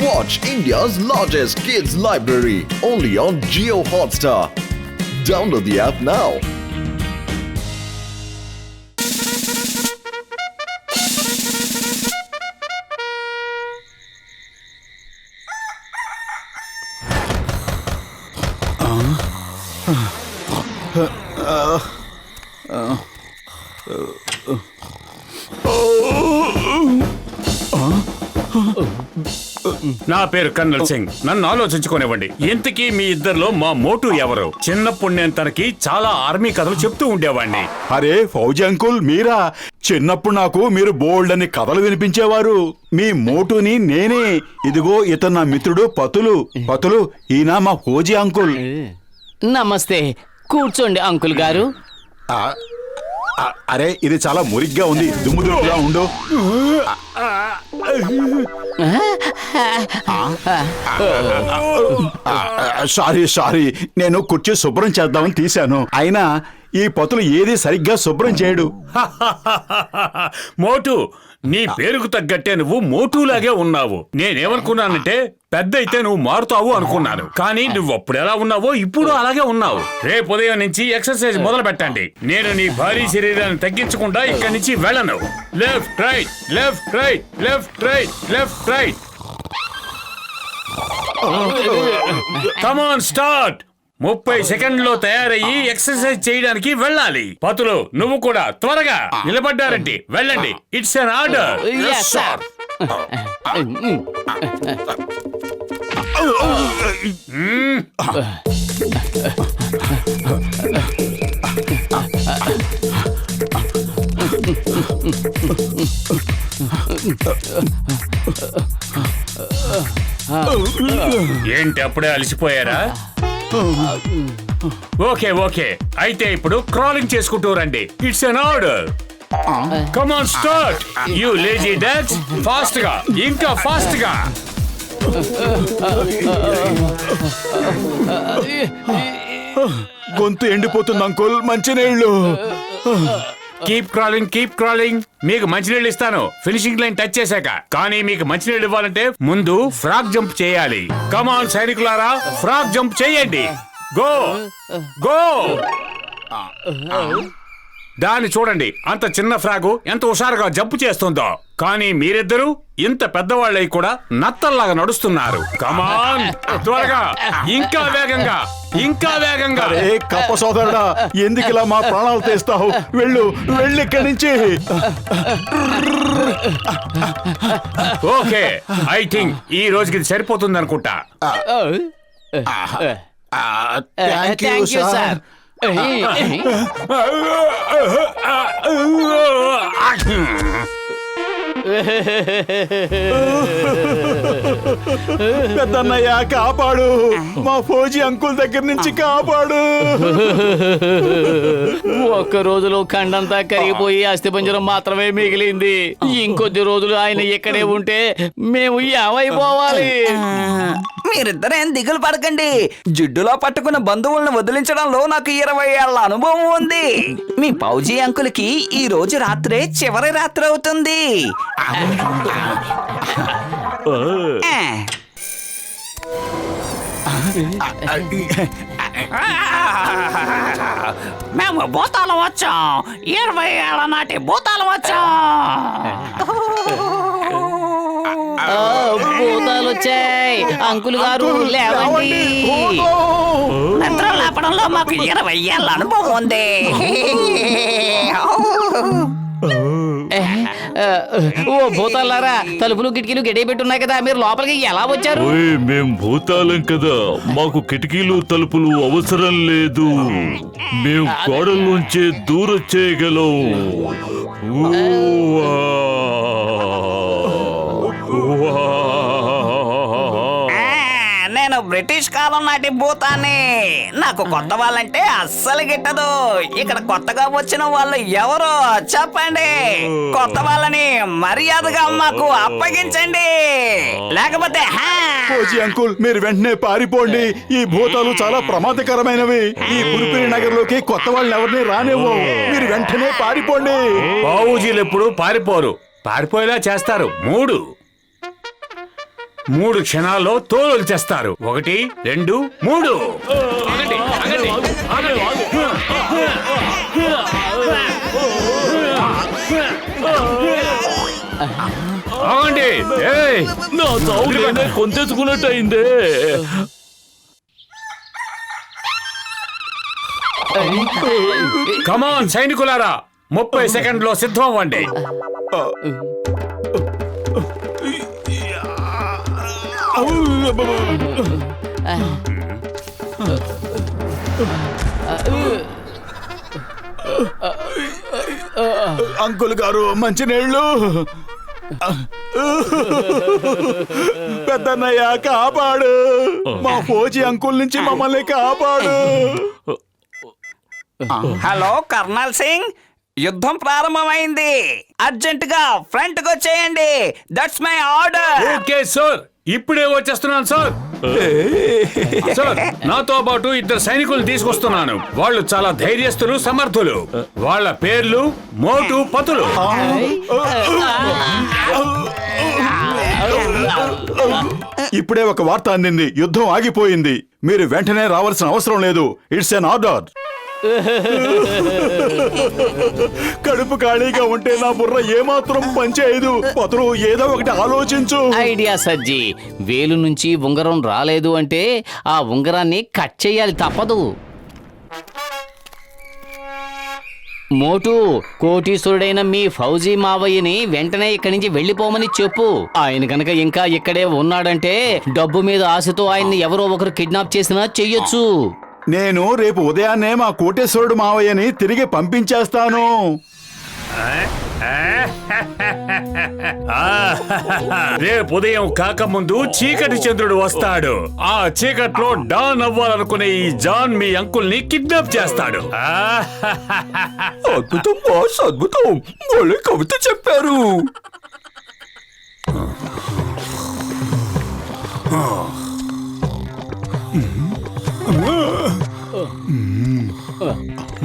Watch India's largest kids library only on Jio Hotstar. Download the app now. నా పేరు colonel Singh. నన్ను ఆలోచించుకోనివ్వండి. ఇంతకీ మీ ఇద్దరిలో మా మోటు ఎవరు? చిన్నప్పుడు నేను తనకి చాలా ఆర్మీ కథలు చెప్తూ ఉండేవాడిని. అరే ఫౌజీ అంకుల్, మీరా? చిన్నప్పుడు నాకు మీరు బోల్డ్ అని కథలు వినిపించేవారు. మీ మోటుని నేనే. ఇదిగో ఇతను నా మిత్రుడు పతులు. ఈయన మా ఫౌజీ అంకుల్. నమస్తే. కూర్చోండి అంకుల్ గారు. అరే ఇది చాలా మురిగ్గా ఉంది, దుమ్ముదురుగా ఉండు. సారీ, నేను కుర్చీ శుభ్రం చేద్దామని తీశాను. అయినా ఈ పతులు ఏది సరిగ్గా శుభ్రం చేయడు. మోటు, నీ పేరుకు తగ్గట్టే నువ్వు మోటులాగే ఉన్నావు. నేనేమనుకున్నానంటే పెద్ద అయితే నువ్వు మారుతావు అనుకున్నాను. కానీ నువ్వు అప్పుడు ఎలా ఉన్నావో ఇప్పుడు అలాగే ఉన్నావు. రేపు ఉదయం నుంచి ఎక్సర్సైజ్ మొదలు పెట్టండి. నేను నీ భారీ శరీరాన్ని తగ్గించకుండా ఇక్కడి నుంచి వెళ్ళను. Left right, left right, left right, left right. Come on, start. 30 సెకండ్లో తయారయ్యి ఎక్సర్సైజ్ చేయడానికి వెళ్ళాలి. పతులు, నువ్వు కూడా త్వరగా నిలబడ్డారండి. వెళ్ళండి. It's an order. ఏంటి అప్పుడే అలసిపోయారా? ఓకే, అయితే ఇప్పుడు క్రాలింగ్ చేసుకుంటూ రండి. It's an order. Come on, start. You lazy dogs. Fast గా, ఇంకా ఫాస్ట్ గా. గొంతు ఎండిపోతుంది అంకుల్, మంచినీళ్ళు. Keep crawling. మీకు మంచినీళ్ళు ఇస్తాను ఫినిషింగ్ లైన్ టచ్ చేశాక. కానీ మీకు మంచినీళ్ళు ఇవ్వాలంటే ముందు ఫ్రాగ్ జంప్ చేయాలి. కమాన్ సైనికులారా, ఫ్రాగ్ జంప్ చేయండి. గో. దాన్ని చూడండి, అంత చిన్న ఫ్రాగు ఎంత హుషారుగా జంప్ చేస్తుందో. కానీ మీరిద్దరూ ఇంత పెద్దవాళ్ళై కూడా నత్తల్లాగా నడుస్తున్నారు. కమాన్, త్వరగా, ఇంకా వేగంగా. కప్ప సోదరుడా, ఎందుకు ఇలా మా ప్రాణాలు తీస్తావు? వెళ్ళు ఇక్కడి నుంచి. ఓకే, ఐ థింక్ ఈ రోజుకి ఇది సరిపోతుంది అనుకుంటా. Thank you sir. పెద్దన్నయ్య కాపాడు, మా ఫౌజీ అంకుల్ దగ్గర నుంచి కాపాడు. ఒక్క రోజులో ఖండంతా కరిగిపోయి అస్థిపంజరం మాత్రమే మిగిలింది. ఇంకొద్ది రోజులు ఆయన ఇక్కడే ఉంటే మేము ఏమైపోవాలి? మీరిద్దరేం దిగులు పడకండి. జిడ్డులో పట్టుకున్న బంధువులను వదిలించడంలో నాకు 20 ఏళ్ల అనుభవం ఉంది. మీ ఫౌజీ అంకుల్కి ఈ రోజు రాత్రే చివరి రాత్రి అవుతుంది. మేము భూతాలం వచ్చాం. 20 ఏళ్ల నాటి భూతాలం వచ్చాం. భూతాలు వచ్చాయి. అంకుల్ గారు లేవండి. నిద్ర లేపడంలో మాకు 20 ఏళ్ల అనుభవం ఉంది. ఓ భూతాలారా, తలుపులు కిటికీలు గడియబెట్టున్నాయి కదా, మీరు లోపలికి ఎలా వచ్చారు? మేం భూతాలం కదా, మాకు కిటికీలు తలుపులు అవసరం లేదు. మేం గోడల్లోంచే దూరం చేయగలం. నేను బ్రిటిష్ కాలం నాటి భూతాన్ని. నాకు కొత్త వాళ్ళంటే అస్సలు గిట్టదు. ఇక్కడ కొత్తగా వచ్చిన వాళ్ళు ఎవరో చెప్పండి. కొత్త వాళ్ళని మర్యాదగా మాకు అప్పగించండి, లేకపోతే ఫౌజీ అంకుల్, మీరు వెంటనే పారిపోండి. ఈ భూతాలు చాలా ప్రమాదకరమైనవి. ఈ పులిపిరి నగర్లోకి కొత్త వాళ్ళని ఎవరిని రానివ్వవు. మీరు వెంటనే పారిపోండి. ఫౌజీలు ఎప్పుడు పారిపోరు, పారిపోయేలా చేస్తారు. 3 3 క్షణాల్లో తోలు చేస్తారు. 1 2 3. ఆగండి, ఆగండి, ఆగండి. ఆగండి. ఏయ్, నా చావు నేనే కొంతెచ్చుకున్నట్టు అయిందే. కమాన్ సైనికులారా, 30 సెకండ్లో సిద్ధం అవ్వండి. అంకుల్ గారు మంచినీళ్ళు. పెద్దన్నయ్య కాపాడు, మా ఫౌజీ అంకుల్ నుంచి మమ్మల్ని కాపాడు. హలో కర్నల్ సింగ్, యుద్ధం ప్రారంభమైంది. అర్జెంట్ గా ఫ్రంట్ కు వచ్చేయండి. That's my order. Okay sir, ఇప్పుడే వచ్చేస్తున్నాను సార్. సార్, నాతో పాటు 2 సైనికులు తీసుకొస్తున్నాను. వాళ్ళు చాలా ధైర్యస్తులు, సమర్థులు. వాళ్ళ పేర్లు మోటు పతులు. ఇప్పుడే ఒక వార్త అందింది, యుద్ధం ఆగిపోయింది. మీరు వెంటనే రావాల్సిన అవసరం లేదు. It's an order. కడుపు ఖాళీగా ఉంటే నా బుర్ర ఏమాత్రం పనిచేయదు. పతులు, ఏదో ఒకటి ఆలోచించు. ఐడియా సజ్జి. వేలు నుంచి ఉంగరం రాలేదు అంటే ఆ ఉంగరాన్ని కట్ చేయాలి, తప్పదు. మోటు, కోటీశ్వరుడైన మీ ఫౌజీ మావయ్యని వెంటనే ఇక్కడి నుంచి వెళ్లిపోమని చెప్పు. ఆయన గనక ఇంకా ఇక్కడే ఉన్నాడంటే డబ్బు మీద ఆశతో ఆయన్ని ఎవరో ఒకరు కిడ్నాప్ చేసినా చెయ్యొచ్చు. నేను రేపు ఉదయాన్నే మా కోటేశ్వరుడు మావయ్యని తిరిగి పంపించేస్తాను. రేపు ఉదయం కాకముందు చీకటి చంద్రుడు వస్తాడు. ఆ చీకట్లో డాన్ అవ్వాలనుకునే ఈ జాన్ మీ అంకుల్ ని కిడ్నాప్ చేస్తాడు. అద్భుతం బాస్, అద్భుతం. వాళ్ళే కవిత చెప్పారు.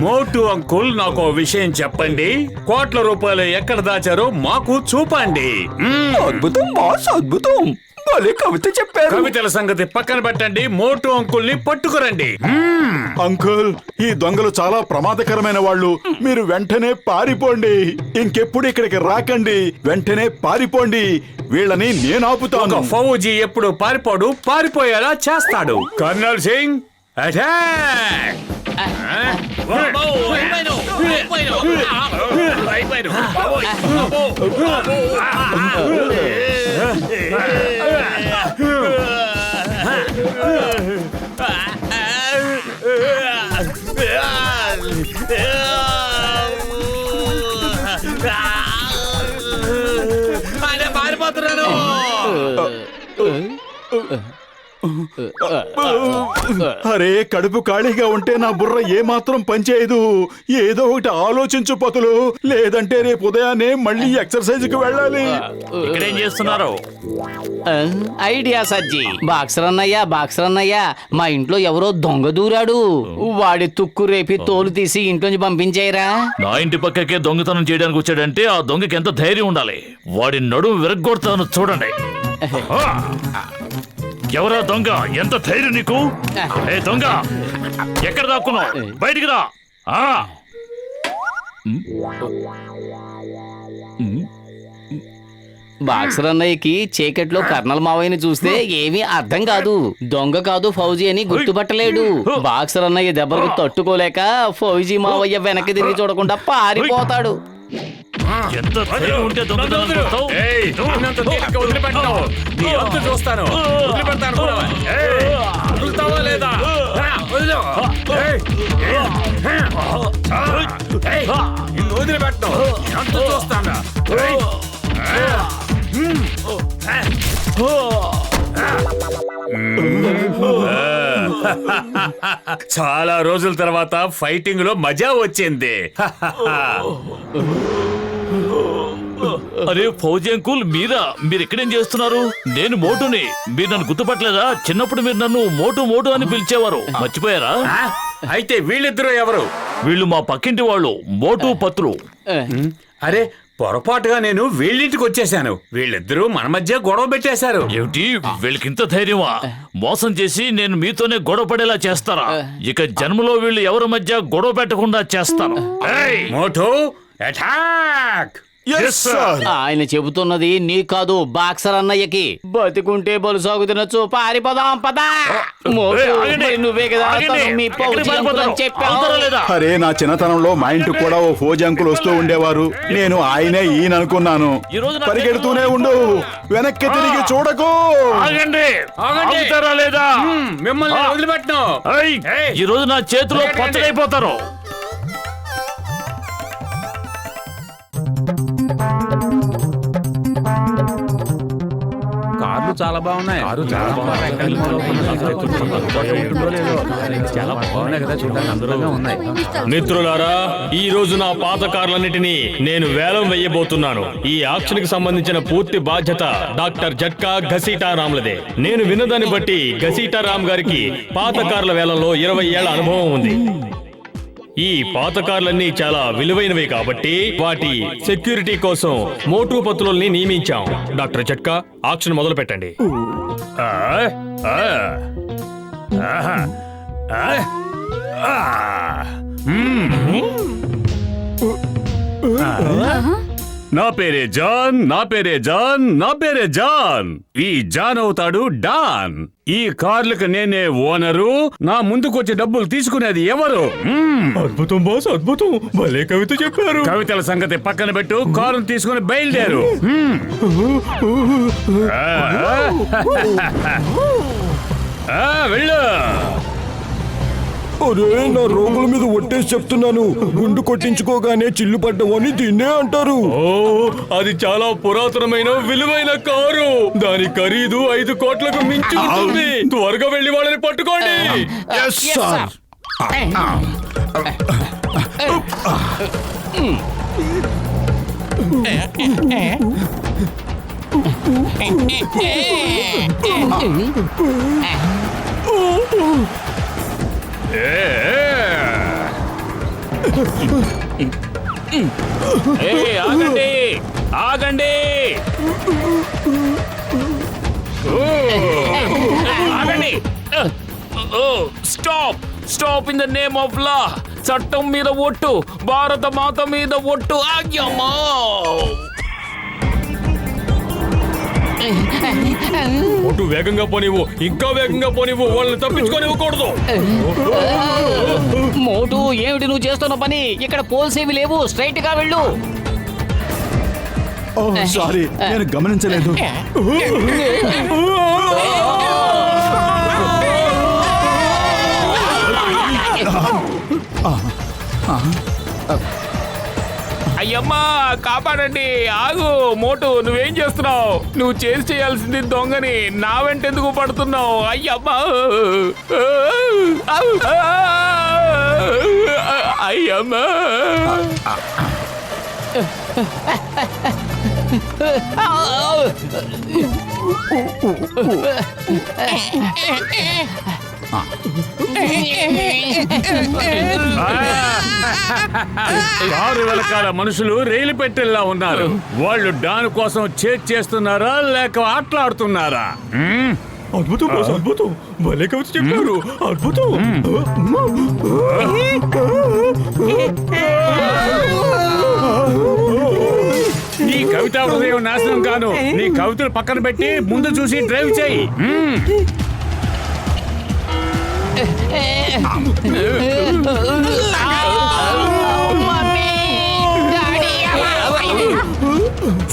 మోటు అంకుల్, నాకు విషయం చెప్పండి. కోట్ల రూపాయలు ఎక్కడ దాచారో మాకు చూపండి. అద్భుతం బాస్, అద్భుతం. వాళ్ళే కవిత చెప్పారు. కవితల సంగతి పక్కన పెట్టండి, మోటు అంకుల్ ని పట్టుకురండి. అంకుల్, ఈ దొంగలు చాలా ప్రమాదకరమైన వాళ్ళు. మీరు వెంటనే పారిపోండి. ఇంకెప్పుడు ఇక్కడికి రాకండి. వెంటనే పారిపోండి. వీళ్ళని నేను ఆపుతాను. ఒక ఫౌజీ ఎప్పుడు పారిపోడు, పారిపోయేలా చేస్తాడు. Colonel Singh, attack! పారిపోతున్నాను. అరే, కడుపు ఖాళీగా ఉంటే నా బుర్ర ఏమాత్రం పనిచేయదు. ఏదో ఒకటి ఆలోచించు పతులు, లేదంటే రేపు ఉదయాన్నే మళ్ళీ ఎక్సర్సైజ్ కి వెళ్ళాలి. ఇక్కడేం చేస్తున్నారు? ఐడియా సజ్జి. బాక్సర్ అన్నయ్య, మా ఇంట్లో ఎవరో దొంగ దూరాడు. వాడి తుక్కు రేపి తోలు తీసి ఇంట్లోంచి పంపించేయరా. నా ఇంటి పక్కకే దొంగతనం చేయడానికి వచ్చాడంటే ఆ దొంగకి ఎంత ధైర్యం ఉండాలి. వాడి నడుము విరగ్గొడతాను చూడండి. ఎవరా దొంగ? ఎంత ధైర్యం నీకు? ఏ దొంగ, ఎక్కడ దాక్కున్నావు? బయటికి రా. బాక్సర్ అన్నయ్యకి చీకట్లో కర్నల్ మావయ్యని చూస్తే ఏమీ అర్థం కాదు. దొంగ కాదు ఫౌజీ అని గుర్తుపట్టలేడు. బాక్సర్ అన్నయ్య దెబ్బలకు తట్టుకోలేక ఫౌజీ మావయ్య వెనక్కి తిరిగి చూడకుండా పారిపోతాడు. ఎంత ధైర్యం ఉంటే దొంగతనం చేస్తావు? ఏయ్, నిన్నంత తేలిగ్గా వదిలిపెట్టను. నీ అంతు చూస్తాను. వదిలిపెడతాను కూడా. ఏయ్, వదులుతావా లేదా? వదిలు. ఏయ్, ఏయ్, నిన్ను వదిలిపెట్టను. నీ అంతు చూస్తాను. ఏయ్. చాలా రోజుల తర్వాత ఫైటింగ్ లో మజా వచ్చింది. అరే ఫౌజీ అంకుల్, మీరు ఎక్కడేం చేస్తున్నారు? నేను మోటుని. మీరు నన్ను గుర్తుపట్టలేదా? చిన్నప్పుడు మీరు నన్ను మోటు మోటు అని పిలిచేవారు, మర్చిపోయారా? అయితే వీళ్ళిద్దరూ ఎవరు? వీళ్ళు మా పక్కింటి వాళ్ళు, మోటు పత్రు. అరే, పొరపాటుగా నేను వీళ్ళింటికి వచ్చేసాను. వీళ్ళిద్దరూ మన మధ్య గొడవ పెట్టేశారు. ఏమిటి వీళ్ళకింత ధైర్యమా? మోసం చేసి నేను మీతోనే గొడవ పడేలా చేస్తారా? ఇక జన్మలో వీళ్ళు ఎవరి మధ్య గొడవ పెట్టకుండా చేస్తాను. ఏయ్! మోటు అటాక్! ఆయన చెబుతున్నది నీ కాదు, బాక్సర్ అన్నయ్యకి. బతికుంటే బలుసాగు తినొచ్చు, పారిపోదాం పదా. మోటు, ఆగండి. నువ్వే కదా ఆగండి. తను మీ ఎక్కడికి పౌజీ అంకుల్ పారిపోతారు? అని చెప్పావు. అవుతారా లేదా? అరే నా చిన్నతనంలో మా ఇంటికి కూడా ఓ ఫోజీ అంకుల్ వస్తూ ఉండేవారు. నేను ఆయనే ఈయన అనుకున్నాను. ఈ రోజు నా పరిగెడుతూనే ఉండు, వెనక్కి తిరిగి చూడకు. ఆగండి! ఆగండి. ఆగుతారా లేదా? మిమ్మల్ని వదిలిపెట్టను. ఏయ్! ఈ రోజు నా చేతిలో పచ్చడైపోతారు. కార్లు చాలా బాగున్నాయి. చాలా బాగున్నాయి కదా, చూడడానికి అందరూగా ఉన్నాయి. మిత్రులారా, ఈ రోజు నా పాత కార్లన్నిటినీ నేను వేలం వెయ్యబోతున్నాను. ఈ ఆక్షన్ కి సంబంధించిన పూర్తి బాధ్యత డాక్టర్ జట్కా ఘసీటా రామ్లదే. నేను విన్నదాన్ని బట్టి ఘసీటా రామ్ గారికి పాత కార్ల వేలంలో 20 ఏళ్ల అనుభవం ఉంది. ఈ పాత కార్లన్నీ చాలా విలువైనవి కాబట్టి వాటి సెక్యూరిటీ కోసం మోటు పత్రుల్ని నియమించాం. డాక్టర్ జట్కా, ఆక్షన్ మొదలు పెట్టండి. నా పేరే జాన్, నా పేరే జాన్, నా పేరే జాన్. ఈ జాన్ అవుతాడు డాన్. ఈ కార్లకు నేనే ఓనరు. నా ముందుకొచ్చి డబ్బులు తీసుకునేది ఎవరు? అద్భుతం బాస్, అద్భుతం. భలే కవిత చెప్పారు. కవితల సంగతి పక్కన పెట్టు, కారును తీసుకుని బయలుదేరు. వెళ్ళు. అరే నా రోగుల మీద ఒట్టేసి చెప్తున్నాను, గుండు కొట్టించుకోగానే చిల్లు పడ్డవని దీన్నే అంటారు. ఓ, అది చాలా పురాతనమైన విలువైన కారు. దాని ఖరీదు 5 కోట్లకు మించి ఉంటుంది. త్వరగా వెళ్లి వాళ్ళని పట్టుకోండి. ఆగండి! ఆగండి! ఆగండి! Stop! Stop in the name of law. చట్టం మీద ఒట్టు, భారత మాత మీద ఒట్టు. ఆగ్యమ్మా! ఒట్టు వేగంగా పోనివ్వు, ఇంకా వేగంగా పోనివ్వు. వాళ్ళని తప్పించుకోనివ్వకూడదు. మోటు, ఏమిటి నువ్వు చేస్తున్న పని? ఇక్కడ పోల్స్ ఏవి లేవు, స్ట్రైట్ గా వెళ్ళు. సారీ, నేను గమనించలేదు. అయ్యమ్మా, కాపాడండి! ఆగు! మోటు, నువ్వేం చేస్తున్నావు? నువ్వు చేయాల్సింది దొంగని. నా వెంట ఎందుకు పడుతున్నావు? అయ్యమ్మా! అయ్యమ్మా! కారు వెనకాల మనుషులు రైలు పెట్టెల్లా ఉన్నారు. వాళ్ళు డాన్ కోసం చేస్తున్నారా లేక ఆటలాడుతున్నారా? అద్భుతం బాస్, అద్భుతం. భలే కవిత చెప్పారు. అద్భుతం. నీ కవిత హృదయం నాశనం కాను. నీ కవితలు పక్కన పెట్టి ముందు చూసి డ్రైవ్ చేయి.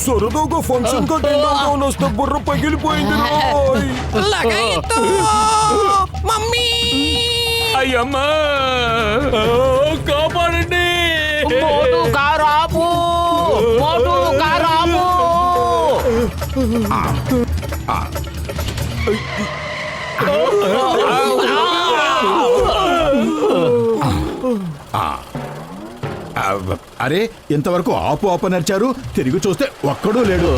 సరదాగా ఫంక్షన్ కట్టేద్దాం వస్తే బుర్ర పగిలిపోయింది. అయ్యమ్మా! కాపాడండి! మోటు, కారు ఆపు! మోటు, కారు ఆపు! అరే, ఇంతవరకు ఆపు ఆపు నడిచారు. తిరిగి చూస్తే ఒక్కడూ లేడు.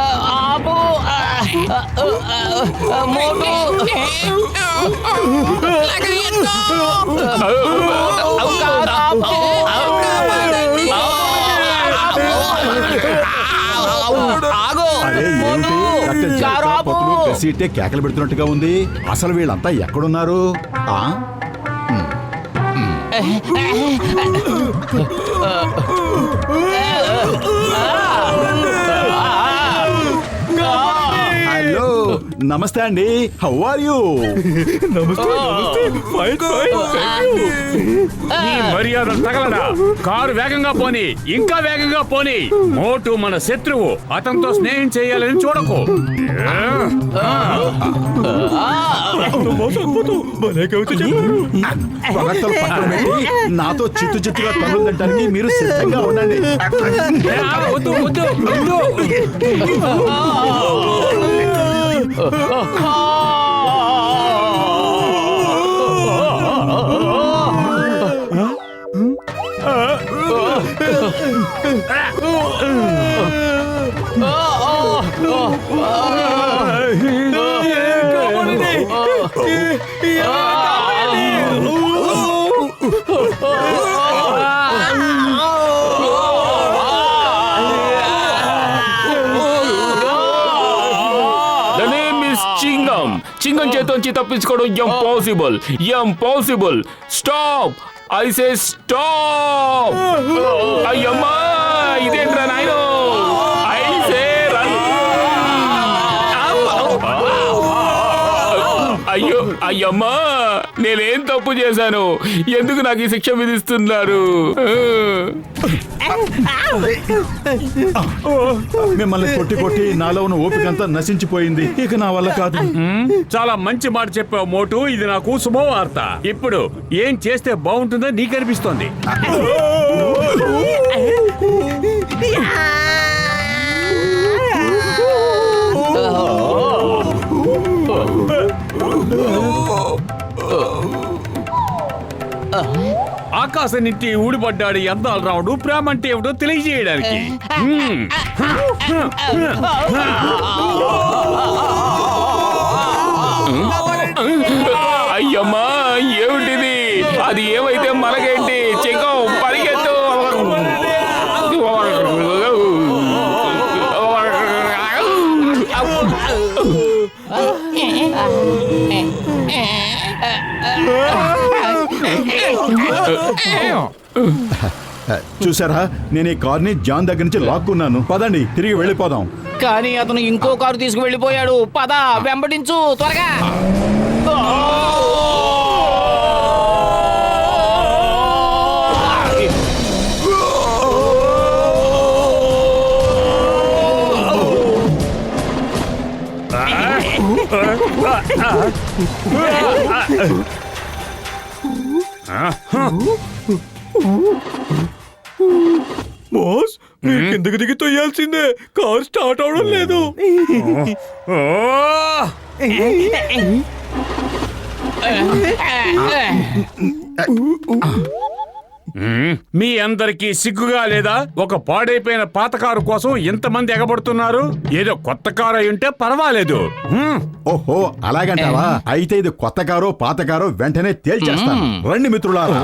ఆపు మోటు అరే ఏమిటి డాక్టర్ జట్కా పతులు కసీటే కేకలు పెడుతున్నట్టుగా ఉంది. అసలు వీళ్ళంతా ఎక్కడున్నారు? ఆ హలో నమస్తే అండి. How are you? ఈ మర్యాద తగలడా? కారు వేగంగా పోని, ఇంకా వేగంగా పోని. మోటు మన శత్రువు, అతనితో స్నేహం చేయాలని చూడకు. పొగడ్తలు పక్కన పెట్టి నాతో చిత్తు చిత్తుగా తనులు తింటానికి మీరు సిద్ధంగా ఉండండి. వద్దు వద్దు వద్దు. చింగం చేతోంచి తప్పించుకోవడం impossible. Stop, I say stop. అయ్యమ్మా ఇదేంట్రా నాయనో, ఐ సే రన్. అయ్యో అయ్యమ్మా, నేనేం తప్పు చేశాను? ఎందుకు నాకు ఈ శిక్ష విధిస్తున్నారు? మిమ్మల్ని కొట్టి కొట్టి నాలో ఉన్న ఓపికంతా నశించిపోయింది. ఇక నా వల్ల కాదు. చాలా మంచి మాట చెప్పావు మోటు. ఇది నాకు శుభవార్త. ఇప్పుడు ఏం చేస్తే బాగుంటుందో నీకు అనిపిస్తోంది. ఆకాశం నుంచి ఊడిపడ్డాడు ఎందాలు రావుడు. ప్రేమ అంటే ఏమిటో తెలియజేయడానికి. అయ్యమ్మా ఏమిటిది? అది ఏమైతే మనకేంటి? చెక్కం పరిగెత్తు. చూసారా, నేను ఈ కార్ని జాన్ దగ్గర నుంచి లాక్కున్నాను. పదండి తిరిగి వెళ్ళిపోదాం. కానీ అతను ఇంకో కారు తీసుకువెళ్ళిపోయాడు. పద వెంబడించు త్వరగా. బాస్, మీరు కిందకి దిగి తొయ్యాల్సిందే. కార్ స్టార్ట్ అవడం లేదు. మీ అందరికీ సిగ్గుగా లేదా? ఒక పాడైపోయిన పాత కారు కోసం ఎంతమంది ఎగబడుతున్నారు? ఏదో కొత్త కారు అయి ఉంటే పర్వాలేదు. ఓహో అలాగంటావా? అయితే ఇది కొత్త కారో పాత కారో వెంటనే తేల్చేస్తాను. రండి మిత్రులారా.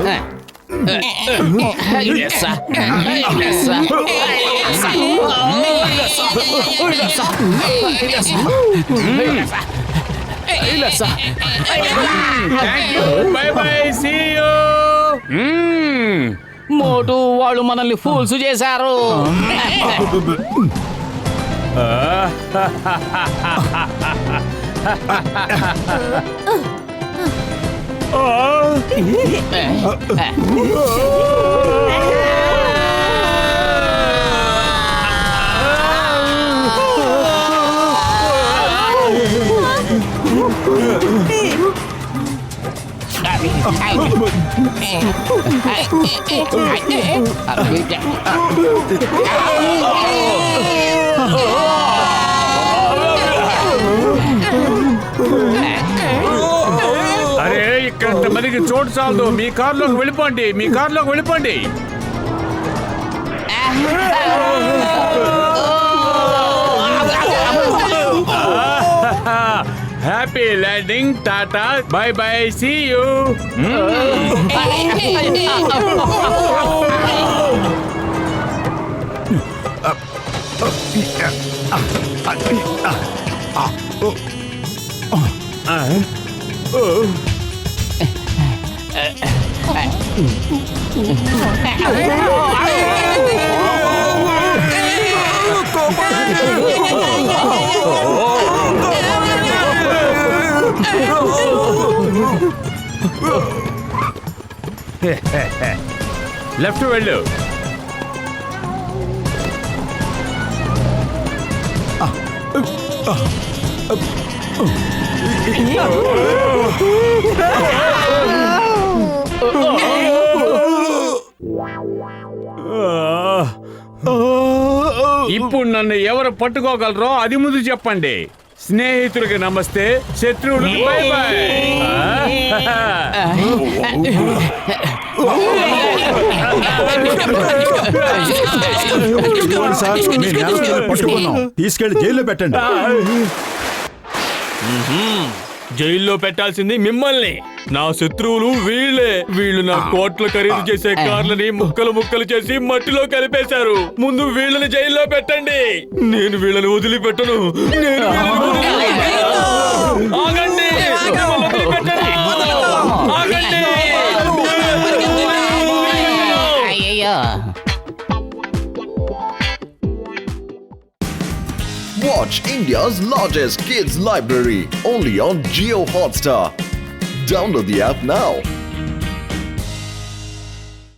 Bye bye, see you. Motu వాళ్ళు మనల్ని ఫూల్స్ చేశారు. అరే ఇక్కడ మనకి చోటు చాలదు. మీ కారులోకి వెళ్ళిపోండి, మీ కారులోకి వెళ్ళిపోండి. Happy landing, tata, bye bye, see you. Left వెళ్ళు. ఇప్పుడు నన్ను ఎవరు పట్టుకోగలరో అది ముందు చెప్పండి. స్నేహితుడికి నమస్తే, శత్రువుడికి బై బై. సార్, మీ నేరస్తులను పట్టుకున్నాం. తీసుకెళ్లి జైల్లో పెట్టండి. జైల్లో పెట్టాల్సింది మిమ్మల్ని. నా శత్రువులు వీళ్ళే. వీళ్ళు నా కోట్ల ఖరీదు చేసే కార్లని ముక్కలు ముక్కలు చేసి మట్టిలో కలిపేశారు. ముందు వీళ్ళని జైల్లో పెట్టండి. నేను వీళ్ళని వదిలిపెట్టను. నేను వీళ్ళని వదిలిపెట్టను. ఆగండి. వదిలిపెట్టండి. ఆగండి. అయ్యయ్యో. Watch India's largest kids library only on Geo Hotstar. Download the app now.